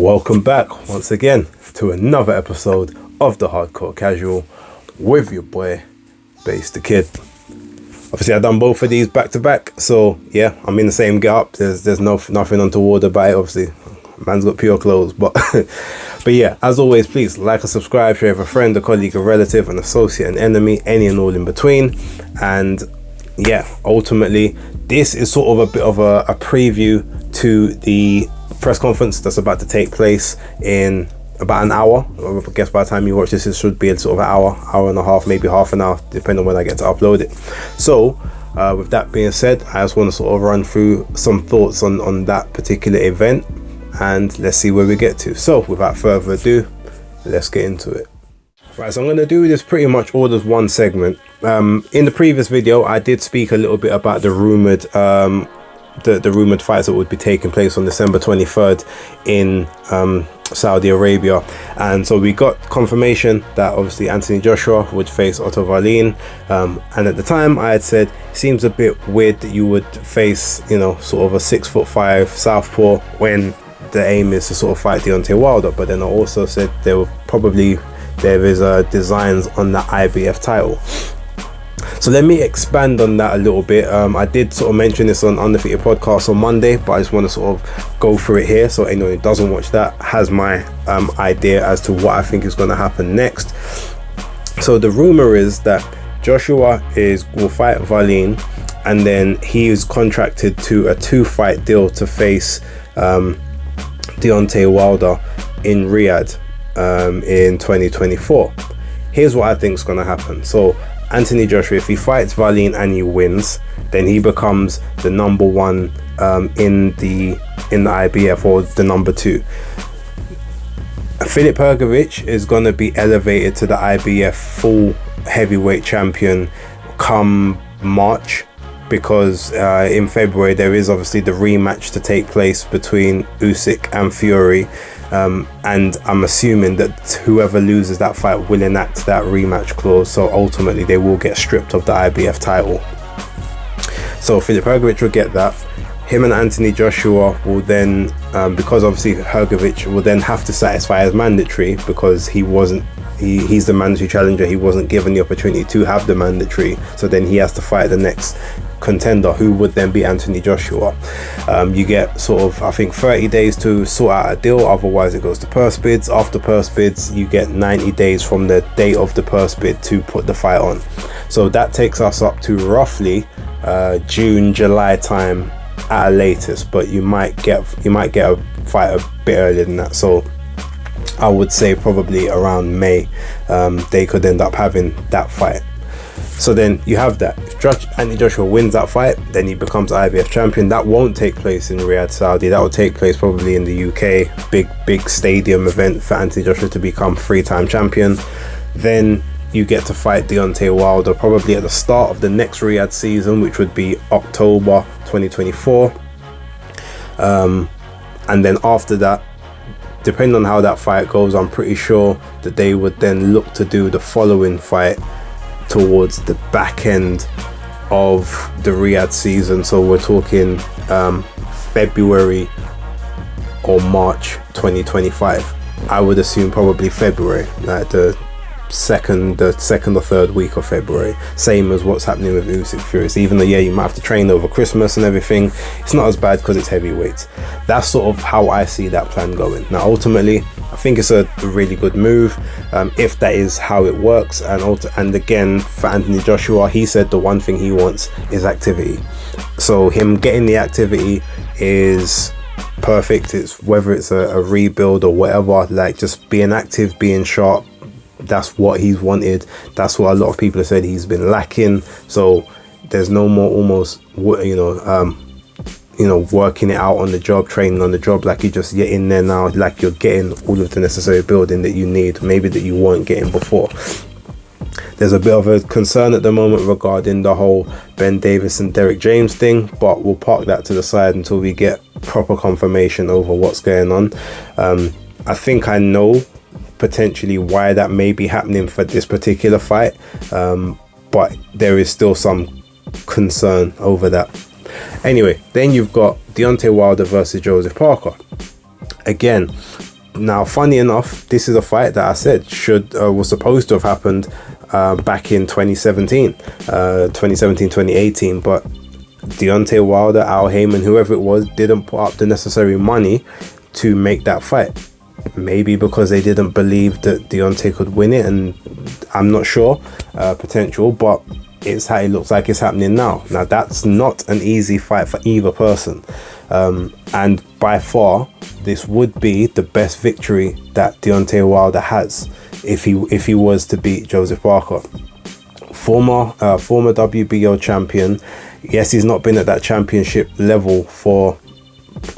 Welcome back once again to another episode of the Hardcore Casual with your boy Bass the Kid. Obviously, I've done both of these back to back, so yeah, I'm in the same get up. There's nothing untoward about it. Obviously, man's got pure clothes, but but yeah, as always, please like and subscribe, share with a friend, a colleague, a relative, an associate, an enemy, any and all in between. And yeah, ultimately, this is sort of a bit of a preview to the press conference that's about to take place in about an hour. I guess by the time you watch this, it should be a sort of an hour and a half, maybe half an hour, depending on when I get to upload it. So with that being said, I just want to sort of run through some thoughts on that particular event, and let's see where we get to. So without further ado, let's get into it. Right, so I'm going to do this pretty much all as one segment. In the previous video, I did speak a little bit about the rumored the rumored fights that would be taking place on December 23rd in Saudi Arabia, and so we got confirmation that obviously Anthony Joshua would face Otto Wallin, and at the time I had said it seems a bit weird that you would face, you know, sort of a 6'5" southpaw when the aim is to sort of fight Deontay Wilder. But then I also said there is designs on the IBF title. So let me expand on that a little bit. I did sort of mention this on Undefeated Podcast on Monday, but I just want to sort of go through it here so anyone who doesn't watch that has my idea as to what I think is going to happen next. So the rumor is that Joshua will fight Wallin, and then he is contracted to a 2-fight deal to face Deontay Wilder in Riyadh in 2024. Here's what I think is going to happen. So Anthony Joshua, if he fights Wallin and he wins, then he becomes the number one in the IBF, or the number 2. Filip Hrgovic is going to be elevated to the IBF full heavyweight champion come March, because in February there is obviously the rematch to take place between Usyk and Fury. And I'm assuming that whoever loses that fight will enact that rematch clause, so ultimately they will get stripped of the IBF title. So Filip Hrgovic will get that. Him and Anthony Joshua will then, because obviously Hrgovic will then have to satisfy his mandatory, because he's the mandatory challenger, he wasn't given the opportunity to have the mandatory, so then he has to fight the next contender, who would then be Anthony Joshua. You get sort of, I think, 30 days to sort out a deal, otherwise it goes to purse bids. After purse bids, you get 90 days from the date of the purse bid to put the fight on. So that takes us up to roughly June, July time at a latest, but you might get a fight a bit earlier than that. So I would say probably around May they could end up having that fight. So then you have that. If Anthony Joshua wins that fight, then he becomes IBF champion. That won't take place in Riyadh, Saudi. That will take place probably in the UK. Big stadium event for Anthony Joshua to become 3-time champion. Then you get to fight Deontay Wilder probably at the start of the next Riyadh season, which would be October 2024. And then after that, depending on how that fight goes, I'm pretty sure that they would then look to do the following fight towards the back end of the Riyadh season. So we're talking February or March 2025. I would assume probably February, like the second or third week of February, same as what's happening with Usyk Fury. So even though you might have to train over Christmas and everything, it's not as bad because it's heavyweights. That's sort of how I see that plan going. Now ultimately I think it's a really good move if that is how it works. And again, for Anthony Joshua, he said the one thing he wants is activity, so him getting the activity is perfect. It's whether it's a rebuild or whatever, like just being active, being sharp, that's what he's wanted. That's what a lot of people have said he's been lacking. So there's no more almost working it out on the job, training on the job. Like you're in there now, like you're getting all of the necessary building that you need, maybe that you weren't getting before. There's a bit of a concern at the moment regarding the whole Ben Davis and Derek James thing, but we'll park that to the side until we get proper confirmation over what's going on. I think I know potentially why that may be happening for this particular fight, but there is still some concern over that. Anyway, then you've got Deontay Wilder versus Joseph Parker. Again, Now, funny enough, this is a fight that I said was supposed to have happened back in 2017, 2018, but Deontay Wilder, Al Heyman, whoever it was, didn't put up the necessary money to make that fight. Maybe because they didn't believe that Deontay could win it, and I'm not sure, potential, but it looks like it's happening now. Now, that's not an easy fight for either person, and by far this would be the best victory that Deontay Wilder has if he was to beat Joseph Parker. Former WBO champion. Yes, he's not been at that championship level for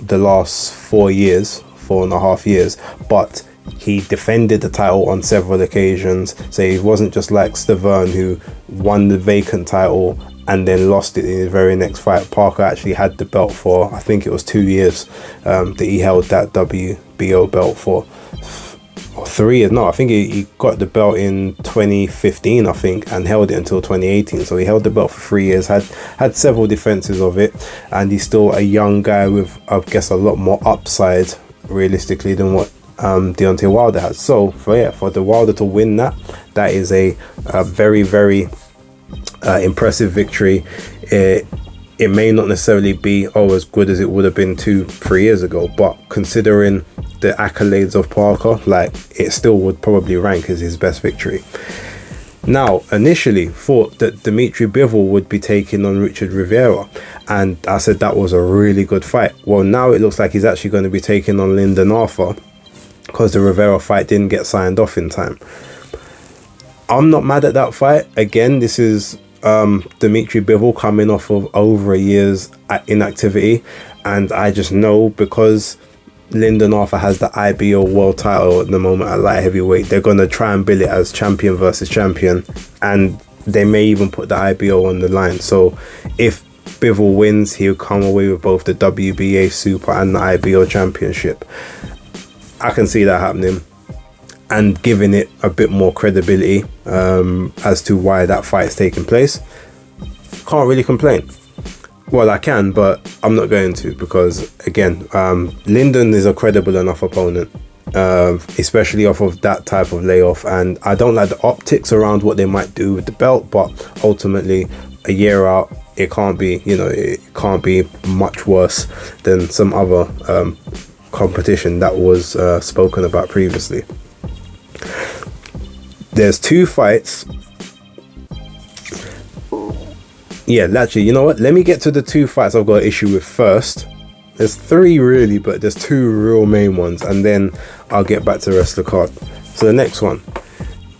the last 4.5 years, but he defended the title on several occasions. So he wasn't just like Stavern, who won the vacant title and then lost it in his very next fight. Parker actually had the belt for, I think it was 2 years that he held that WBO belt for. Or 3 years, no, I think he got the belt in 2015, I think, and held it until 2018. So he held the belt for 3 years, had several defenses of it, and he's still a young guy with, I guess, a lot more upside realistically than what Deontay Wilder has. So for the Wilder to win that is a very, very impressive victory. It may not necessarily be as good as it would have been 2-3 years ago, but considering the accolades of Parker, like, it still would probably rank as his best victory. Now, initially thought that Dimitri Bivol would be taking on Richard Rivera, and I said that was a really good fight. Well, now it looks like he's actually going to be taking on Lyndon Arthur, because the Rivera fight didn't get signed off in time. I'm not mad at that fight. Again, this is Dimitri Bivol coming off of over a year's inactivity, and I just know because Lyndon Arthur has the IBO world title at the moment at light heavyweight, they're going to try and bill it as champion versus champion, and they may even put the IBO on the line. So if Bivol wins, he'll come away with both the WBA Super and the IBO championship. I can see that happening and giving it a bit more credibility as to why that fight's taking place. Can't really complain. Well, I can, but I'm not going to, because again, Lyndon is a credible enough opponent, especially off of that type of layoff, and I don't like the optics around what they might do with the belt, but ultimately a year out, it can't be much worse than some other competition that was spoken about previously. There's 2 fights. Yeah, actually, you know what? Let me get to the 2 fights I've got an issue with first. There's 3 really, but there's 2 real main ones, and then I'll get back to the rest of the card. So the next one,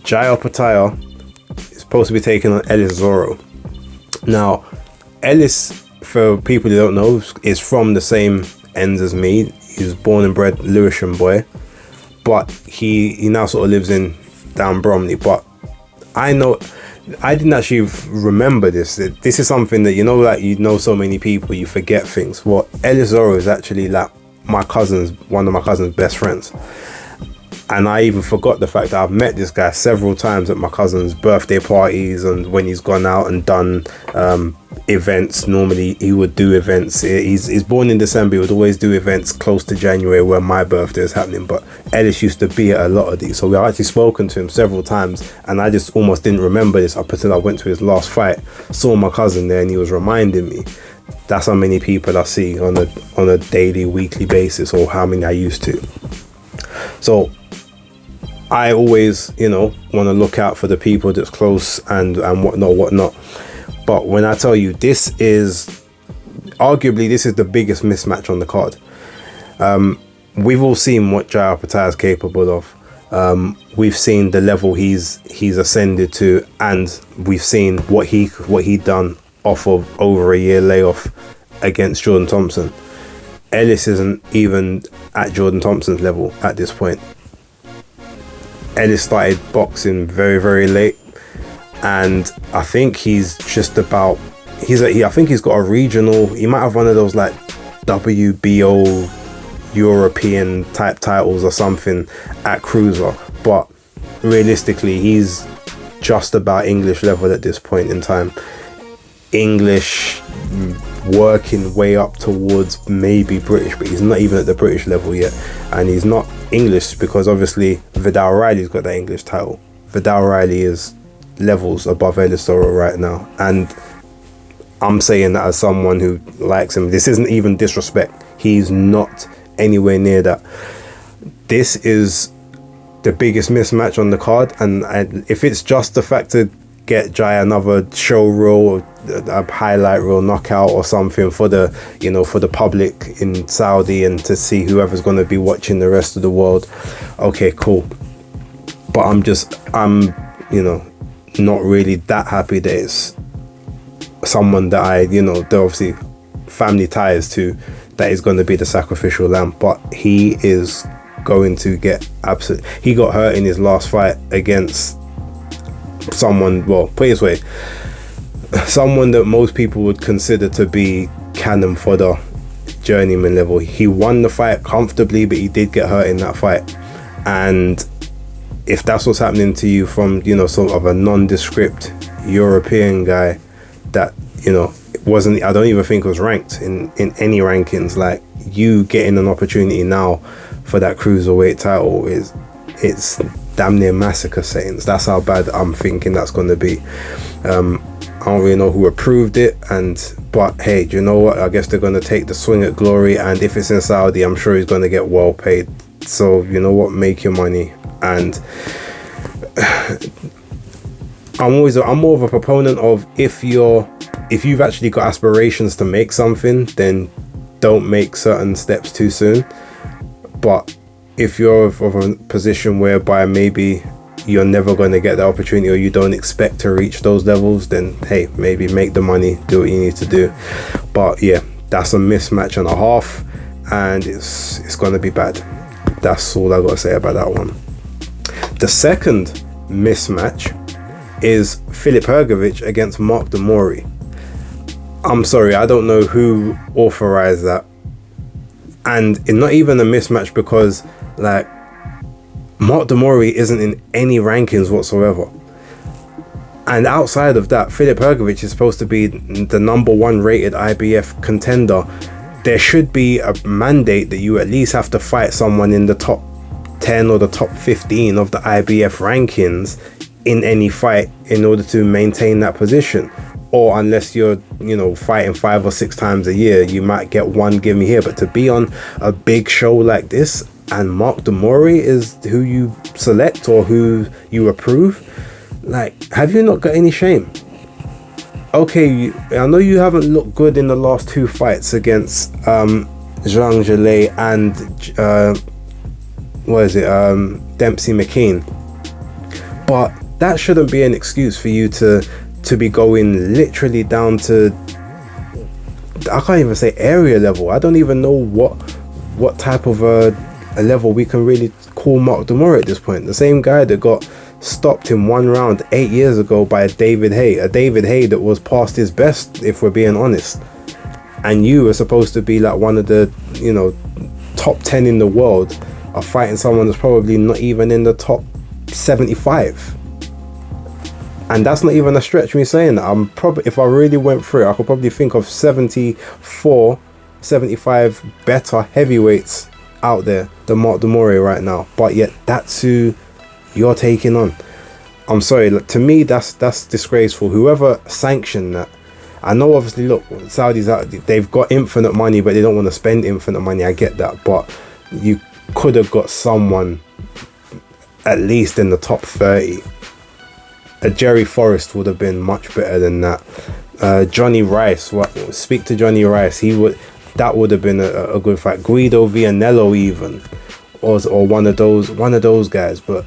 Jai Opetaia is supposed to be taking on Ellis Zoro. Now, Ellis, for people who don't know, is from the same ends as me. He was born and bred Lewisham boy, but he now sort of lives in down Bromley. But I didn't actually remember this. This is something that, like, so many people, you forget things. Well, Ellis Zoro is actually like one of my cousin's best friends. And I even forgot the fact that I've met this guy several times at my cousin's birthday parties, and when he's gone out and done events. Normally he would do events. He's born in December. He would always do events close to January where my birthday is happening. But Ellis used to be at a lot of these, so we've actually spoken to him several times, and I just almost didn't remember this up until I went to his last fight, saw my cousin there, and he was reminding me. That's how many people I see on a daily, weekly basis, or how many I used to. So I always, want to look out for the people that's close and whatnot. But when I tell you, this is the biggest mismatch on the card. We've all seen what Jai Opetaia is capable of. We've seen the level he's ascended to, and we've seen what he done off of over a year layoff against Jordan Thompson. Ellis isn't even at Jordan Thompson's level at this point. Ellis started boxing very, very late, and I think he's just about I think he's got a regional, he might have one of those like WBO European type titles or something at cruiser, but realistically he's just about English level at this point in time. English, working way up towards maybe British, but he's not even at the British level yet, and he's not English because obviously Vidal Riley's got that English title. Vidal Riley is levels above Ellis Zoro right now, and I'm saying that as someone who likes him. This isn't even disrespect. He's not anywhere near that. This is the biggest mismatch on the card, and if it's just the fact to get Jai another show reel, a highlight reel knockout or something for the, you know, for the public in Saudi and to see whoever's going to be watching the rest of the world, okay, cool. But I'm you know, not really that happy that it's someone that I, you know, they're obviously family ties to, that is going to be the sacrificial lamb. But he is going to get he got hurt in his last fight against someone, well, put it this way, someone that most people would consider to be cannon fodder, journeyman level. He won the fight comfortably, but he did get hurt in that fight. And if that's what's happening to you from, you know, sort of a nondescript European guy that, you know, wasn't, I don't even think was ranked in any rankings, like, you getting an opportunity now for that cruiserweight title it's damn near massacre settings. That's how bad I'm thinking that's going to be. I don't really know who approved it, but hey, do you know what? I guess they're going to take the swing at glory, and if it's in Saudi, I'm sure he's going to get well paid. So you know what, make your money. And I'm more of a proponent of, if you've actually got aspirations to make something, then don't make certain steps too soon. But if you're of a position whereby maybe you're never going to get the opportunity, or you don't expect to reach those levels, then hey, maybe make the money, do what you need to do. But yeah, that's a mismatch and a half, and it's going to be bad. That's all I got to say about that one. The second mismatch is Filip Hrgovic against Mark Demori. I'm sorry, I don't know who authorized that. And it's not even a mismatch because, like, Mark Demori isn't in any rankings whatsoever. And outside of that, Filip Hrgovic is supposed to be the #1 rated IBF contender. There should be a mandate that you at least have to fight someone in the top 10 or the top 15 of the IBF rankings in any fight in order to maintain that position. Or unless you're, you know, fighting 5 or 6 times a year, you might get one gimme here. But to be on a big show like this, and Mark Demori is who you select or who you approve, like, have you not got any shame? Okay, I know you haven't looked good in the last 2 fights against Zhang Zhilei and Dempsey McKean, but that shouldn't be an excuse for you to be going literally down to, I can't even say area level. I don't even know what type of a level we can really call Mark Demori at this point. The same guy that got stopped in 1 round 8 years ago by a David Haye that was past his best, if we're being honest. And you were supposed to be like one of the, you know, top 10 in the world, are fighting someone that's probably not even in the top 75. And that's not even a stretch me saying that. I'm probably, if I really went through it, I could probably think of 74, 75 better heavyweights out there than Mark Demori right now. But yet that's who you're taking on. I'm sorry, to me that's disgraceful. Whoever sanctioned that, I know obviously, look, Saudis out, they've got infinite money, but they don't want to spend infinite money. I get that, but you could have got someone at least in the top 30. A Jerry Forrest would have been much better than that. Johnny Rice, speak to Johnny Rice. That would have been a good fight. Guido Vianello even, or one of those guys. But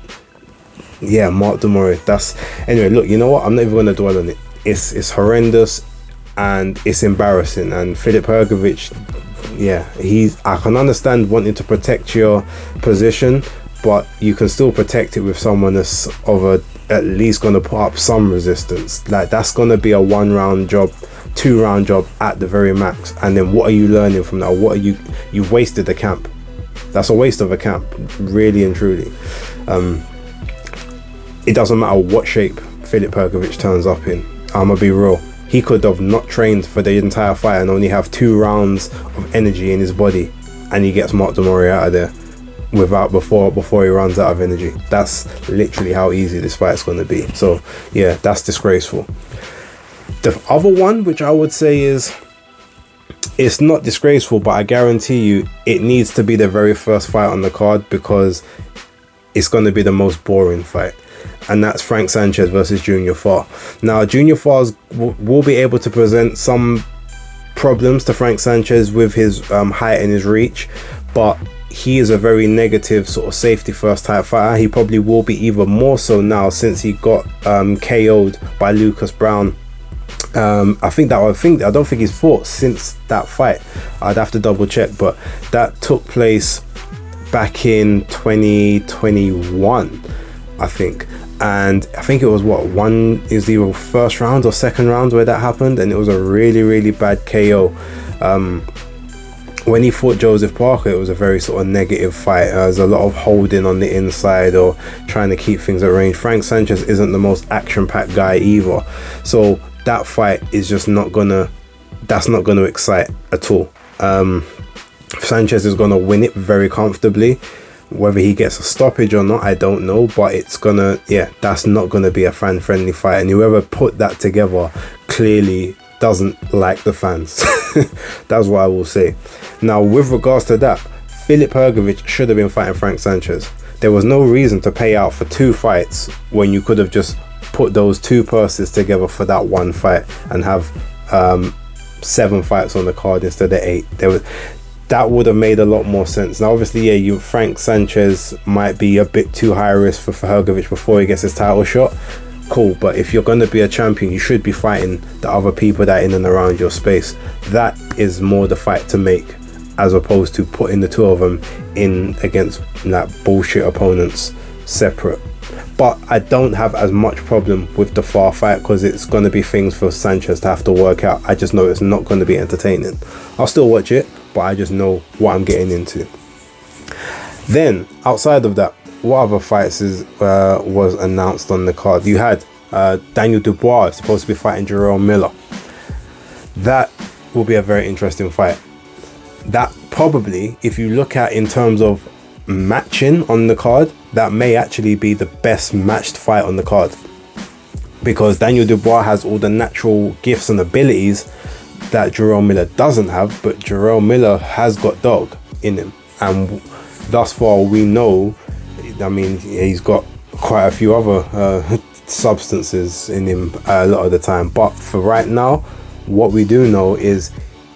yeah, Mark Demori. Anyway. Look, you know what? I'm not even going to dwell on it. It's horrendous and it's embarrassing. And Filip Hrgovic, yeah, I can understand wanting to protect your position, but you can still protect it with someone that's at least going to put up some resistance. Like, that's going to be a 1-round job, 2-round job at the very max. And then what are you learning from that? You've wasted the camp. That's a waste of a camp, really and truly. It doesn't matter what shape Filip Hrgovic turns up in. I'm gonna be real. He could have not trained for the entire fight and only have 2 rounds of energy in his body, and he gets Mark Demori out of there before he runs out of energy. That's literally how easy this fight's going to be. So yeah, that's disgraceful. The other one, which I would say is, it's not disgraceful, but I guarantee you it needs to be the very first fight on the card, because it's going to be the most boring fight, and that's Frank Sanchez versus Junior Fa. Now, Junior Fa will be able to present some problems to Frank Sanchez with his height and his reach, but he is a very negative sort of safety first type fighter. He probably will be even more so now since he got KO'd by Lucas Brown. I don't think he's fought since that fight. I'd have to double check, but that took place back in 2021, I think. And I think it was either first round or second round where that happened, and it was a really, really bad KO. When he fought Joseph Parker, it was a very sort of negative fight. There's a lot of holding on the inside or trying to keep things at range. Frank Sanchez isn't the most action-packed guy either, so that fight is just not gonna excite at all. Sanchez is gonna win it very comfortably. Whether he gets a stoppage or not, I don't know, but that's not gonna be a fan-friendly fight, and whoever put that together clearly doesn't like the fans. That's what I will say. Now, with regards to that, Filip Hrgovic should have been fighting Frank Sanchez. There was no reason to pay out for 2 fights when you could have just put those 2 purses together for that one fight and have 7 fights on the card instead of 8. That would have made a lot more sense. Now, obviously, Frank Sanchez might be a bit too high risk for Hrgovic before he gets his title shot. Cool, but if you're going to be a champion, you should be fighting the other people that are in and around your space. That is more the fight to make, as opposed to putting the 2 of them in against like bullshit opponents separate. But I don't have as much problem with the Fa fight, because it's going to be things for Sanchez to have to work out. I just know it's not going to be entertaining. I'll still watch it, but I just know what I'm getting into. Then, outside of that, what other fights was announced on the card? You had Daniel Dubois supposed to be fighting Jerome Miller. That will be a very interesting fight. That probably, if you look at in terms of matching on the card, that may actually be the best matched fight on the card, because Daniel Dubois has all the natural gifts and abilities that Jerome Miller doesn't have, but Jerome Miller has got dog in him, and thus far we know, I mean, he's got quite a few other substances in him a lot of the time, but for right now, what we do know is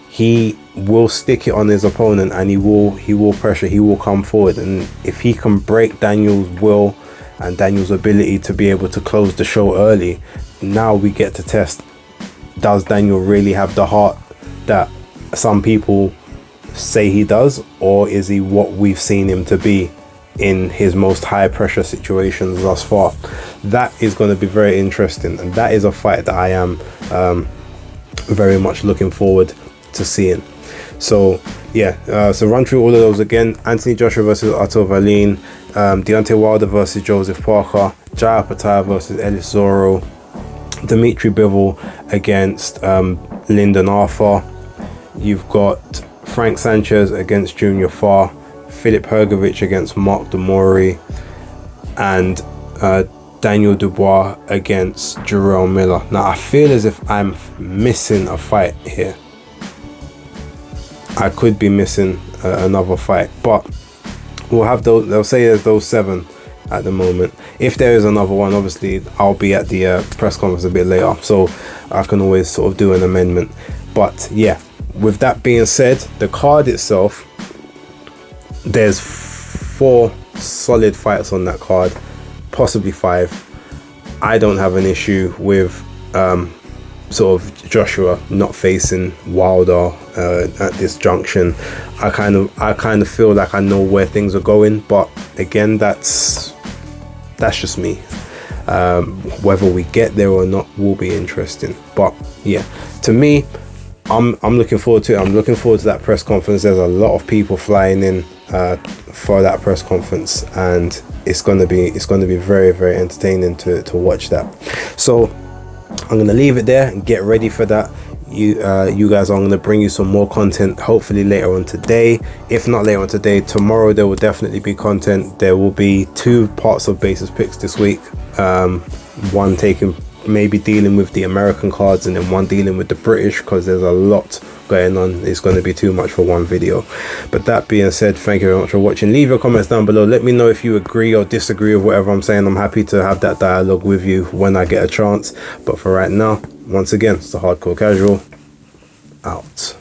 he will stick it on his opponent, and he will pressure, he will come forward, and if he can break Daniel's will and Daniel's ability to be able to close the show early, now we get to test, does Daniel really have the heart that some people say he does, or is he what we've seen him to be in his most high pressure situations thus far? That is going to be very interesting, and that is a fight that I am very much looking forward to seeing. So yeah, so run through all of those again: Anthony Joshua versus Artur Wallin, Deontay Wilder versus Joseph Parker, Jaya Patel versus Ellis Zoro, Dimitri Bivel against Lyndon Arthur. You've got Frank Sanchez against Junior Fa, Filip Hrgovic against Mark Demori, and Daniel Dubois against Jerome Miller. Now, I feel as if I'm missing a fight here. I could be missing another fight, but we'll have those. They'll say there's those 7 at the moment. If there is another one, obviously I'll be at the press conference a bit later, so I can always sort of do an amendment. But yeah, with that being said, the card itself, there's 4 solid fights on that card, possibly 5. I don't have an issue with sort of Joshua not facing Wilder at this junction. I kind of feel like I know where things are going, but again, that's just me. Whether we get there or not will be interesting. But yeah, to me, I'm looking forward to it. I'm looking forward to that press conference. There's a lot of people flying in for that press conference, and it's gonna be very, very entertaining to watch that. So I'm gonna leave it there and get ready for that. You guys, I'm gonna bring you some more content hopefully later on today. If not later on today, tomorrow there will definitely be content. There will be 2 parts of basis picks this week, one taking, maybe dealing with the American cards, and then one dealing with the British, because there's a lot going on. It's going to be too much for one video. But that being said, thank you very much for watching. Leave your comments down below. Let me know if you agree or disagree with whatever I'm saying. I'm happy to have that dialogue with you when I get a chance. But for right now, once again, it's the Hardcore Casual out.